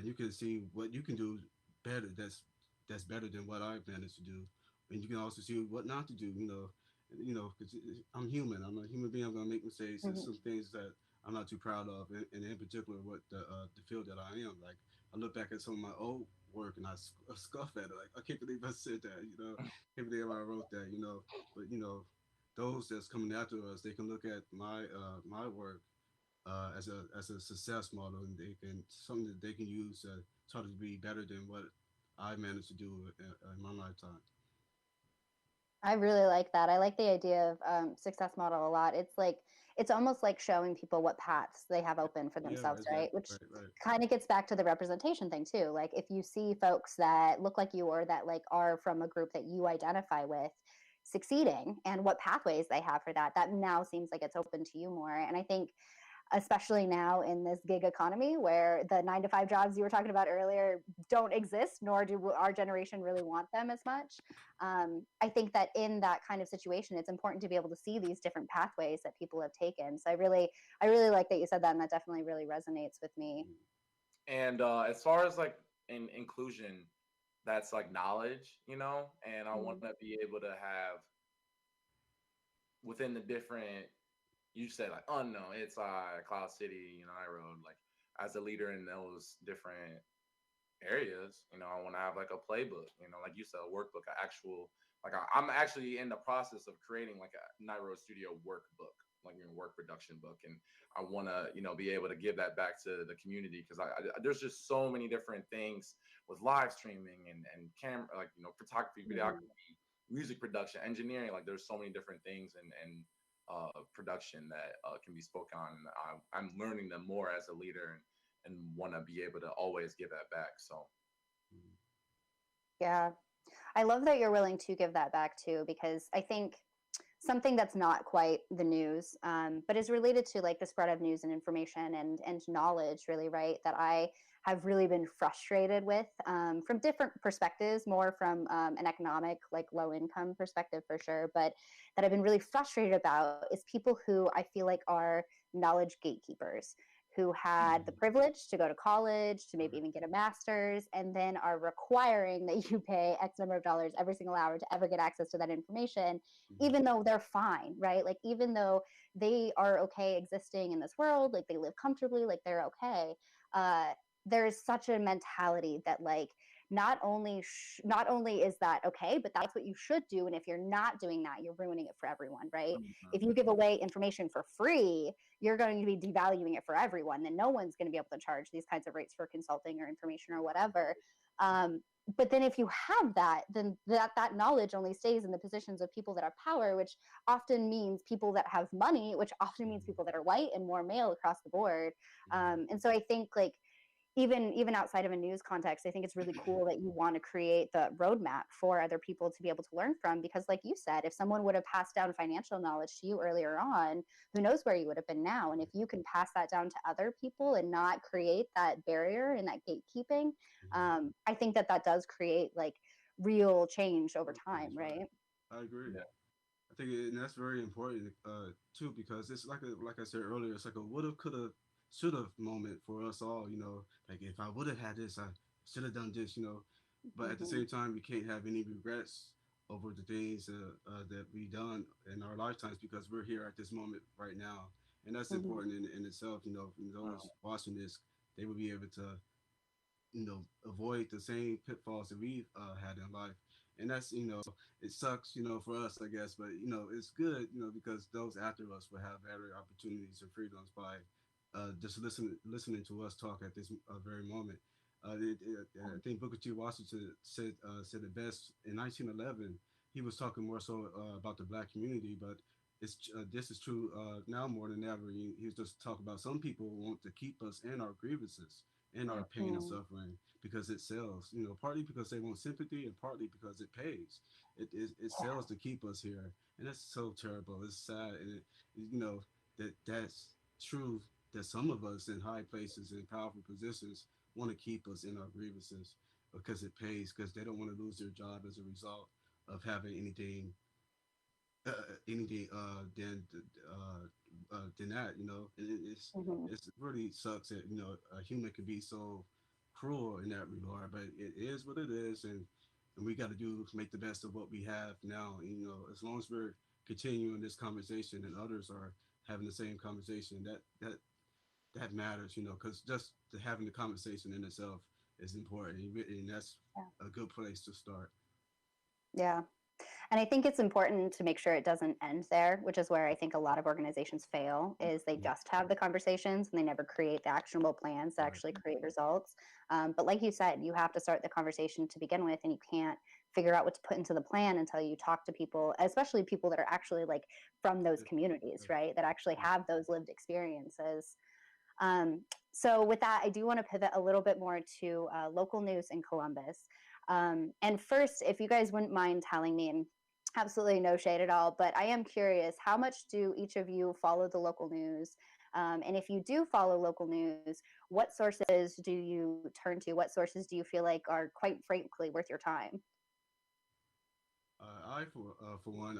You can see what you can do better. That's better than what I've managed to do, and you can also see what not to do. Because I'm human. I'm a human being. I'm gonna make mistakes. There's Mhm. some things that I'm not too proud of, and in particular, what the field that I am. Like I look back at some of my old work and I scoff at it. Like I can't believe I said that. I can't believe I wrote that. But those that's coming after us, they can look at my work as a success model, and they can something that they can use to try to be better than what I managed to do in my lifetime. I really like that. I like the idea of success model a lot. It's almost like showing people what paths they have open for Yeah, themselves, right? exactly. Which Right, right. kind of gets back to the representation thing too. Like if you see folks that look like you or that like are from a group that you identify with succeeding and what pathways they have for that, that now seems like it's open to you more. And I think especially now in this gig economy where the 9 to 5 jobs you were talking about earlier don't exist, nor do our generation really want them as much. I think that in that kind of situation, it's important to be able to see these different pathways that people have taken. So I really like that you said that, and that definitely really resonates with me. And as far as like in inclusion, that's like knowledge, and I want Mm-hmm. to be able to have within the different, you said like unknown, it's Cloud City, I rode like as a leader in those different areas. I want to have like a playbook, like you said, a workbook, an actual, like I'm actually in the process of creating like a Night Road Studio workbook, like work production book, and I want to be able to give that back to the community because there's just so many different things with live streaming and camera, like photography, Mm-hmm. videography, music production, engineering. Like there's so many different things and production that can be spoken on, and I'm learning them more as a leader, and want to be able to always give that back. So Yeah. I love that you're willing to give that back too, because I think something that's not quite the news, but is related to like the spread of news and information and knowledge, really, right? That I have really been frustrated with from different perspectives, more from an economic, like low income perspective for sure, but that I've been really frustrated about is people who I feel like are knowledge gatekeepers who had the Mm-hmm. privilege to go to college, to maybe Right. even get a master's, and then are requiring that you pay X number of dollars every single hour to ever get access to that information, Mm-hmm. even though they're fine, right? Like, even though they are okay existing in this world, like, they live comfortably, like, they're okay. Uh, there's such a mentality that, like, not only is that okay, but that's what you should do. And if you're not doing that, you're ruining it for everyone, right? If you give away information for free, you're going to be devaluing it for everyone. Then no one's going to be able to charge these kinds of rates for consulting or information or whatever. Um, but then if you have that, then that knowledge only stays in the positions of people that have power, which often means people that have money, which often means people that are white and more male across the board. And so I think, like, even outside of a news context, I think it's really cool that you want to create the roadmap for other people to be able to learn from. Because, like you said, if someone would have passed down financial knowledge to you earlier on, who knows where you would have been now? And if you can pass that down to other people and not create that barrier and that gatekeeping, Mm-hmm. I think that that does create like real change over time, Right. right? I agree. yeah, I think and that's very important too, because it's like I said earlier, it's like a woulda, coulda, shoulda moment for us all. Like if I would have had this, I should have done this. But at the Mm-hmm. same time, we can't have any regrets over the things that we done in our lifetimes because we're here at this moment right now, and that's Mm-hmm. important in itself. For those watching this, they will be able to avoid the same pitfalls that we've had in life. And that's, it sucks, for us, I guess, but, it's good, because those after us will have better opportunities and freedoms by just listening to us talk at this very moment. I think Booker T. Washington said it best in 1911. He was talking more so about the black community, but this is true now more than ever. He was just talking about some people want to keep us in our grievances, in our pain and Mm. suffering because it sells. You know, partly because they want sympathy and partly because it pays. It sells to keep us here, and that's so terrible. It's sad, and you know that's true. That some of us in high places in powerful positions want to keep us in our grievances because it pays, because they don't want to lose their job as a result of having uh, anything than that. You know, Mm-hmm. it's really sucks that a human can be so cruel in that regard, but it is what it is, and we got to do make the best of what we have now. You know, as long as we're continuing this conversation and others are having the same conversation, that matters. You know, because just having the conversation in itself is important, and that's Yeah. a good place to start. Yeah. And I think it's important to make sure it doesn't end there, which is where I think a lot of organizations fail is they Mhm. just have the conversations and they never create the actionable plans that Right. actually create results. But like you said, you have to start the conversation to begin with, and you can't figure out what to put into the plan until you talk to people, especially people that are actually like from those Yeah. communities, Yeah. right? That actually Yeah. have those lived experiences. Um, so, with that, I do want to pivot a little bit more to local news in Columbus. And first, if you guys wouldn't mind telling me, and absolutely no shade at all, but I am curious, how much do each of you follow the local news? And if you do follow local news, what sources do you turn to? What sources do you feel like are quite frankly worth your time? For one,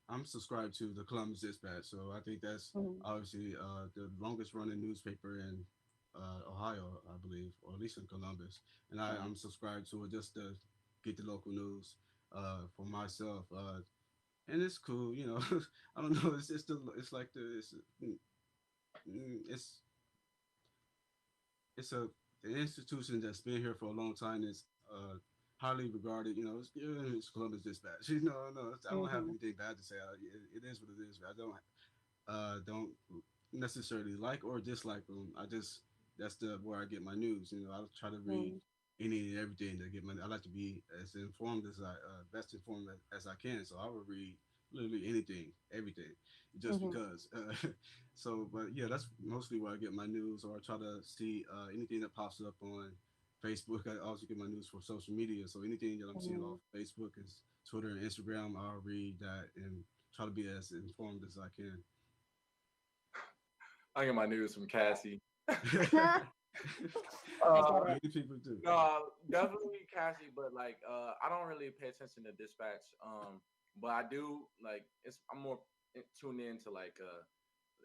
I'm subscribed to the Columbus Dispatch, so I think that's Mhm. obviously the longest running newspaper in Ohio, I believe, or at least in Columbus. And Yeah. I'm subscribed to it just to get the local news for myself. And it's cool, you know. I don't know. It's like it's it's an institution that's been here for a long time. It's highly regarded. You know, it's Columbus Dispatch. You know, no, I don't have Hmm. anything bad to say. It is what it is. I don't necessarily like or dislike them. I just that's the where I get my news. You know, I try to read Hmm. any and everything to get my. I like to be as informed as I best informed as I can. So I will read literally anything, everything, just Hmm. because. So, but yeah, that's mostly where I get my news, or I try to see anything that pops up on Facebook. I also get my news for social media. So anything that I'm seeing Hmm. off Facebook is Twitter and Instagram. I'll read that and try to be as informed as I I get my news from Cassie. can. I get Uh, it. Many people do. no, definitely Cassie, but like I don't really pay attention to dispatch. But I do like it's I'm more tuned into like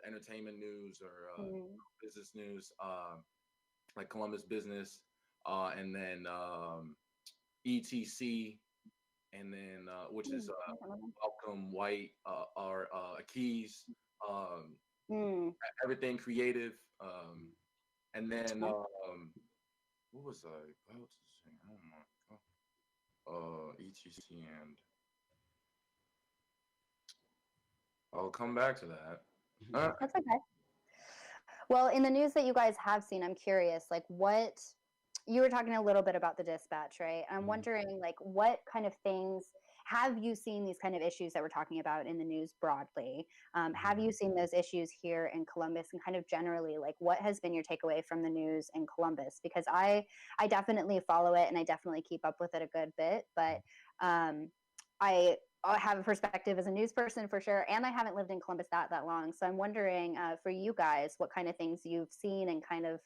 entertainment news or Hmm. business news, like Columbus Business, and then ETC, and then which is Welcome White or Keys, um, Mm. everything creative, and then what was I about to say? Oh my god, ETC, and I'll come back to that. That's okay. Well, in the news that you guys have seen, I'm curious, like what you were talking a little bit about the dispatch, right? I'm Mhm. wondering, like, what kind of things have you seen these kind of issues that we're talking about in the news broadly? Have Mhm. you seen those issues here in Columbus, and kind of generally, like, what has been your takeaway from the news in Columbus? Because I definitely follow it and I definitely keep up with it a good bit, but um, I have a perspective as a news person for sure, and I haven't lived in Columbus that long. So I'm wondering for you guys, what kind of things you've seen and kind of.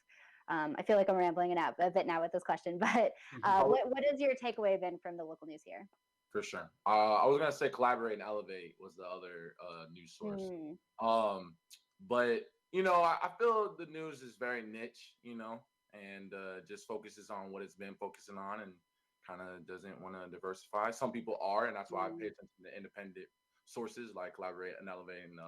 I feel like I'm rambling a bit now with this question, but Mhm. what is your takeaway been from the local news here? For sure. I was gonna say collaborate and elevate was the other news source. Mm, Um, but I feel the news is very niche, and just focuses on what it's been focusing on, and kind of doesn't want to diversify. Some people are, and that's why I pay mm, attention to independent sources like collaborate and elevate and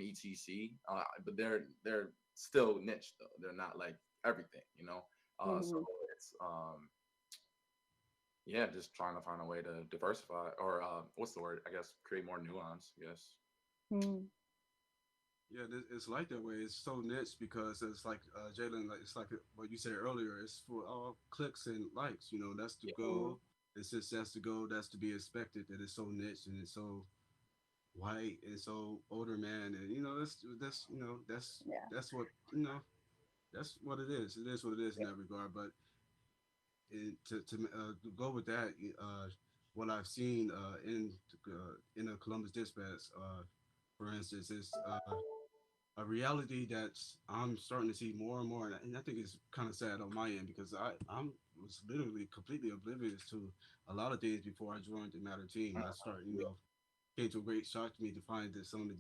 etc. But they're still niche though. They're not like everything, So mm, it's yeah, just trying to find a way to diversify or what's the word? I guess create more nuance. Yes. mm, Yeah, it's like that way. It's so niche because it's like Jalen, like it's like what you said earlier. It's for all clicks and likes. You know, that's the Yeah. mm, goal. And since that's the goal, that's to be expected. That it's so niche and it's so white and so older man. And that's yeah. that's what. that's what it is. It is what it is in that regard. But to go with that, what I've seen in the Columbus Dispatch, for instance, is a reality that I'm starting to see more and more, and I think it's kind of sad on my end because I'm was literally completely oblivious to a lot of things before I joined the Matter team. I started, came to a great shock to me to find that some of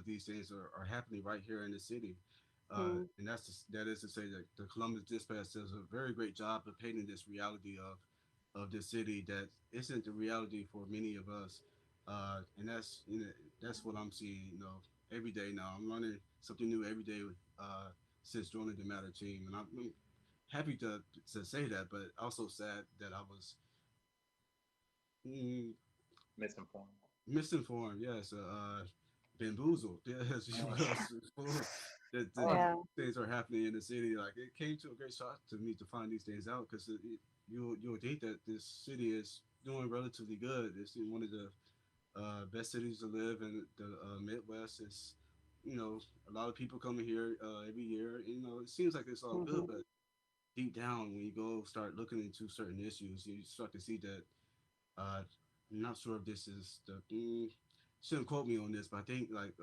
these things are happening right here in the city. Mm, And that is to say that the Columbus Dispatch does a very great job of painting this reality of this city that isn't the reality for many of us. And that's what I'm seeing. Every day now. I'm learning something new every day since joining the Matter team, and I'm happy to say that, but also sad that I was mm, Misinformed. misinformed. Yes, bamboozled. Yes, you will. Fooled that Oh, yeah. things are happening in the city. Like it came to a great shock to me to find these things out because you'll think that this city is doing relatively good. It's one of the best cities to live in the Midwest. It's a lot of people coming here every year. It seems like it's all good, Hmm. but deep down, when you go start looking into certain issues, you start to see that. I'm not sure if this is the. Shouldn't quote me on this, but I think like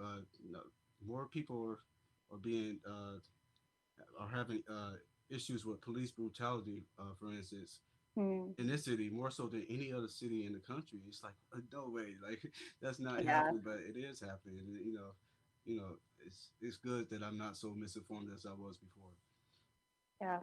more people are being are having issues with police brutality, for instance, Mm, in this city more so than any other city in the country. It's like no way, like that's not yeah. happening, but it is happening. And, it's good that I'm not so misinformed as I was before. Yeah.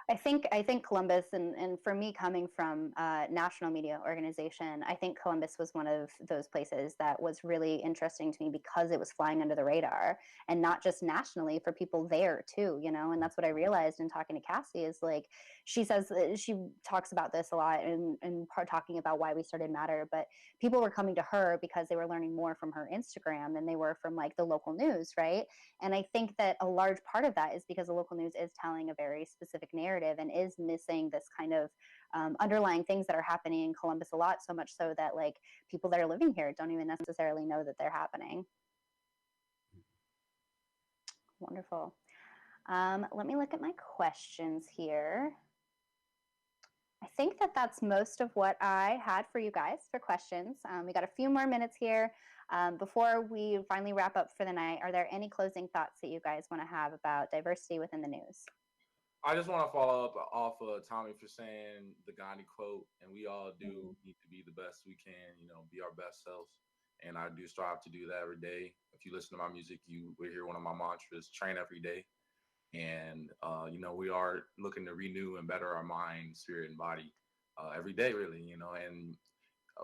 I think Columbus, and for me coming from a national media organization, I think Columbus was one of those places that was really interesting to me because it was flying under the radar, and not just nationally, for people there too, and that's what I realized in talking to Cassie is like she says she talks about this a lot and part talking about why we started Matter, but people were coming to her because they were learning more from her Instagram than they were from like the local news, right? And I think that a large part of that is because the local news is telling a very specific narrative and is missing this kind of underlying things that are happening in Columbus a lot, so much so that like people that are living here don't even necessarily know that they're happening. Wonderful. Let me look at my questions here. I think that that's most of what I had for you guys for questions. We got a few more minutes here before we finally wrap up for the night. Are there any closing thoughts that you guys want to have about diversity within the news? I just want to follow up off of Tommy for saying the Gandhi quote, and we all do Mm-hmm. need to be the best we can, be our best selves. And I do strive to do that every day. If you listen to my music, you will hear one of my mantras: train every day. And we are looking to renew and better our mind, spirit, and body every day, really. And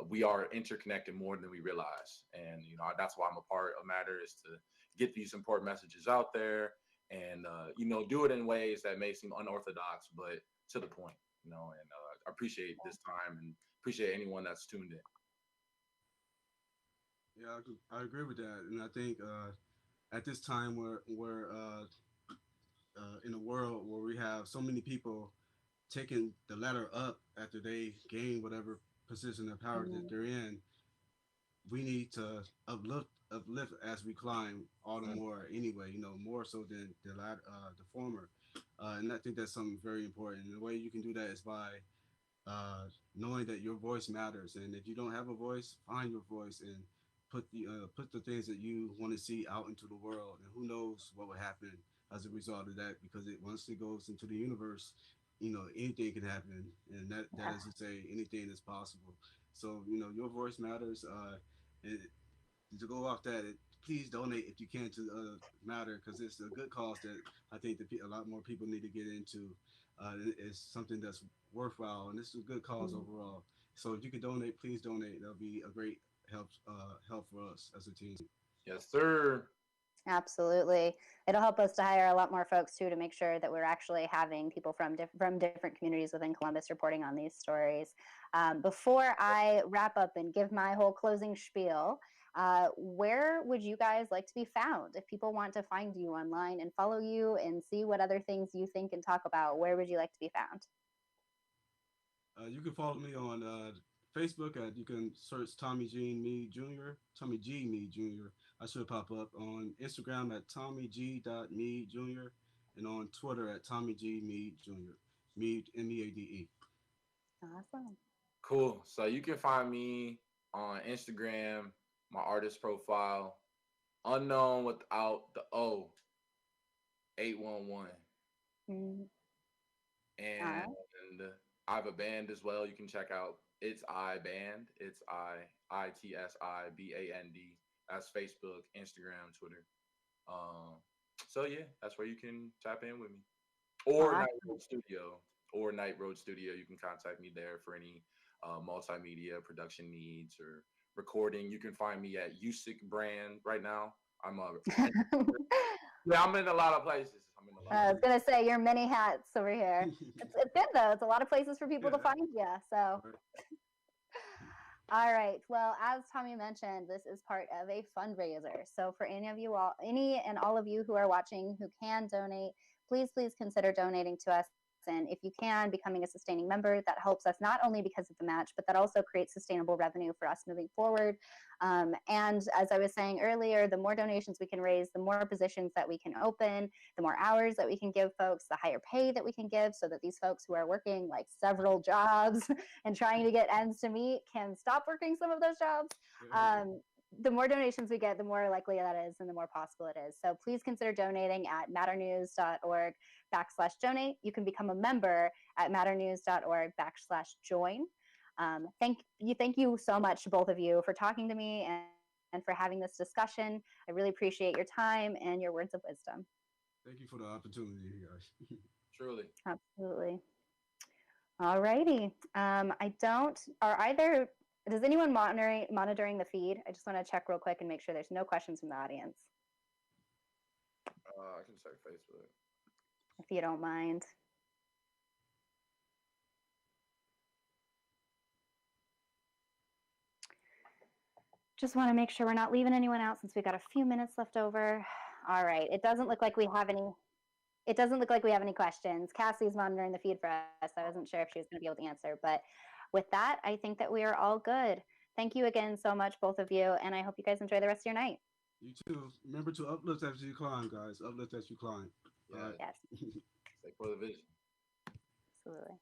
we are interconnected more than we realize. And that's why I'm a part of Matter, is to get these important messages out there, and do it in ways that may seem unorthodox but to the point. And I appreciate this time and appreciate anyone that's tuned in. Yeah, I agree with that, and I think at this time in a world where we have so many people taking the ladder up after they gain whatever position of power that Mm-hmm. they're in, we need to uplift as we climb all the Mm. more anyway, more so than the former. And I think that's something very important. And the way you can do that is by knowing that your voice matters. And if you don't have a voice, find your voice and put the things that you want to see out into the world. And who knows what will happen as a result of that? Because once it goes into the universe, anything can happen, and that Yeah. is to say anything is possible. So your voice matters. And to go off that, please donate if you can to Matter because it's a good cause that I think that a lot more people need to get into. It's something that's worthwhile, and this is a good cause Mm-hmm. overall. So if you could donate, please donate. That'll be a great help for us as a team. Yes, sir. Absolutely. It'll help us to hire a lot more folks too to make sure that we're actually having people from different communities within Columbus reporting on these stories. Before I wrap up and give my whole closing spiel, where would you guys like to be found? If people want to find you online and follow you and see what other things you think and talk about, where would you like to be found? You can follow me on Facebook. You can search Tommy G Me Jr. Tommy G Me Jr. I should pop up on Instagram at TommyG.me Jr. and on Twitter at Tommy G Mead Jr. Mead Meade. Awesome. Cool. So you can find me on Instagram, my artist profile, unknown without the O, 811. Mm, all right. And I have a band as well. You can check out It's I Band. It's ITSIBAND. That's Facebook, Instagram, Twitter. Um, so yeah, that's where you can tap in with me. Or Night Awesome. Road Studio. Or Night Road Studio. You can contact me there for any multimedia production needs or recording. You can find me at Usick Brand right now. I'm a yeah, I'm in a lot of places. I'm in a lot of I was gonna say your many hats over here. It's good though. It's a lot of places for people to Yeah. find you. So, Right. all right. Well, as Tommy mentioned, this is part of a fundraiser. So, for any of you all, any and all of you who are watching who can donate, please consider donating to us. And if you can, becoming a sustaining member, that helps us not only because of the match, but that also creates sustainable revenue for us moving forward. And as I was saying earlier, the more donations we can raise, the more positions that we can open, the more hours that we can give folks, the higher pay that we can give, so that these folks who are working like several jobs and trying to get ends to meet can stop working some of those jobs. The more donations we get, the more likely that is and the more possible it is. So please consider donating at matternews.org/donate. You can become a member at matternews.org/join. Thank you so much to both of you for talking to me and for having this discussion. I really appreciate your time and your words of wisdom. Thank you for the opportunity, guys. truly. Absolutely. All righty. I don't, are either, does anyone monitoring the feed? I just want to check real quick and make sure there's no questions from the audience, I can check Facebook. if you don't mind. Just want to make sure we're not leaving anyone out since we've got a few minutes left over. All right. It doesn't look like we have any. It doesn't look like we have any questions. Cassie's monitoring the feed for us. I wasn't sure if she was going to be able to answer, but with that, I think that we are all good. Thank you again so much, both of you, and I hope you guys enjoy the rest of your night. You too. Remember to uplift as you climb, guys. Uplift as you climb. Yeah. Yes, Stay for the vision. absolutely.